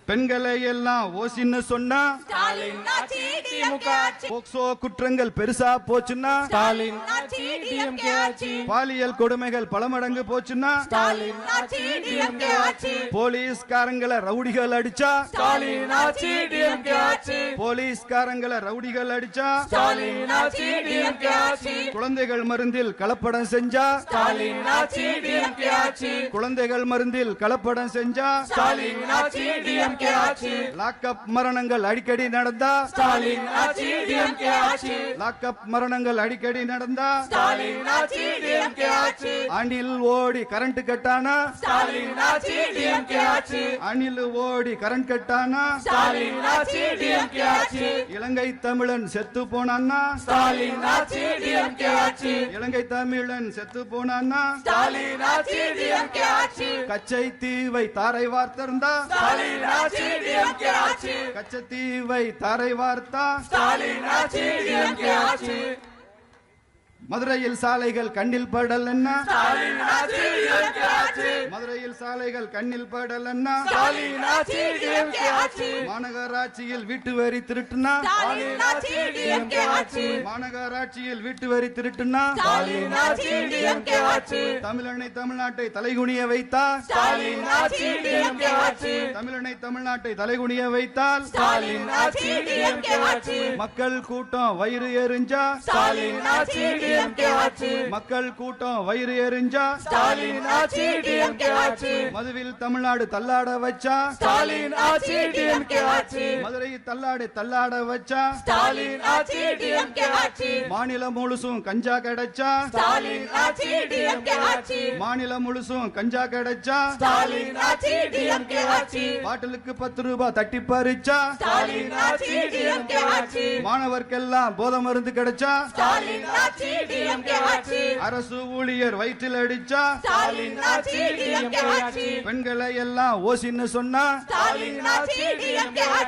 பெண்களை எல்லாம் ஓசின்னு சொன்னா ஸ்டாலின் ஆட்சி திமுக ஆட்சி போக்சோ குற்றங்கள் பெருசா போச்சுன்னா ஸ்டாலின் ஆட்சி டிஎம்கே ஆட்சி பாலியல் கொடுமைகள் பல மடங்கு போச்சுன்னா ஸ்டாலின் ஆட்சி டிஎம்கே ஆட்சி போலீஸ்காரங்களை ரவுடிகள் அடிச்சா ஸ்டாலின் ஆட்சி டிஎம்கே ஆட்சி போலீஸ்காரங்களை ரவுடிகள் அடிச்சா ஸ்டாலின் ஆட்சி டிஎம்கே ஆட்சி குழந்தைகள் மருந்தில் கலப்படம் செஞ்சா ஸ்டாலின் ஆட்சி டிஎம்கே ஆட்சி குழந்தைகள் மருந்தில் கலப்படம் செஞ்சா ஸ்டாலின் ஆட்சி டிஎம்கே ஆட்சி லாக்அப் மரணங்கள் அடிக்கடி நடந்தா ஸ்டாலின் ஆட்சி டிஎம்கே ஆட்சி லாக்அப் மரணங்கள் அடிக்கடி நடந்தா ஸ்டாலின் ஆட்சி டிஎம்கே ஆட்சி அணில் ஓடி கரண்ட் கட்டானா ஸ்டாலின் ஆட்சி டிஎம்கே ஆட்சி அணில் ஓடி கரண்ட் கட்டானா ஸ்டாலின் ஆட்சி டிஎம்கே ஆட்சி இலங்கை தமிழன் செத்து போனான்னா ஸ்டாலின் ஆட்சி டிஎம்கே ஆட்சி இலங்கை தமிழன் செத்து போனான்னா ஸ்டாலின் ஆட்சி டிஎம்கே ஆட்சி கச்சை தீவை தாரை வார்த்திருந்தா ஸ்டாலின் ஆட்சி டிஎம்கே ஆட்சி கச்சத்தீவை தாரை வார்த்தா ஸ்டாலின் ஆட்சி டிஎம்கே ஆட்சி மதுரையில் சாலைகள் கண்ணில் படல் என்ன ஸ்டாலின் ஆட்சி டிஎம்கே ஆட்சி மதுரையில் சாலைகள் கண்ணில் படல் என்ன ஸ்டாலின் ஆட்சி டிஎம்கே ஆட்சி மாநகராட்சியில் வீட்டு வரி திருட்டுனா ஸ்டாலின் ஆட்சி டிஎம்கே ஆட்சி மாநகராட்சியில் வீட்டு வரி திருட்டுனா ஸ்டாலின் ஆட்சி டிஎம்கே ஆட்சி தமிழனை தமிழ்நாட்டை தலைகுனிய வைத்தா ஸ்டாலின் ஆட்சி டிஎம்கே ஆட்சி தமிழனை தமிழ்நாட்டை தலைகுனிய வைத்தால் ஸ்டாலின் ஆட்சி டிஎம்கே ஆட்சி மக்கள் கூட்டம் வயிறு எரிஞ்சா ஸ்டாலின் ஆட்சி டிஎம்கே ஆட்சி மக்கள் கூட்டம் வயிறு எரிஞ்சா ஸ்டாலின் ஆட்சி டிஎம்கே ஆட்சி மதுவில் தமிழ்நாடு தள்ளாட வச்சா ஸ்டாலின் ஆட்சி டிஎம்கே ஆட்சி மதுரை தள்ளாட வச்சா ஸ்டாலின் ஆட்சி டிஎம்கே ஆட்சி மாநிலம் முழுசும் கஞ்சா கிடைச்சா ஸ்டாலின் ஆட்சி டிஎம்கே ஆட்சி மாநிலம் முழுசும் கஞ்சா கிடைச்சா ஸ்டாலின் ஆட்சி டிஎம்கே ஆட்சி பாட்டிலுக்கு 10 ரூபாய் தட்டி பறிச்சா ஸ்டாலின் ஆட்சி டிஎம்கே ஆட்சி மாணவர்க்கெல்லாம் போதை மருந்து கிடைச்சா ஸ்டாலின் ஆட்சி டிஎம்கே ஆட்சி அரசு ஊழியர் வயிற்றில் அடிச்சா ஸ்டாலின் ஆட்சி டிஎம்கே ஆட்சி பெண்களை எல்லாம் ஓசின்னு சொன்னா ஸ்டாலின் ஆட்சி டிஎம்கே ஆட்சி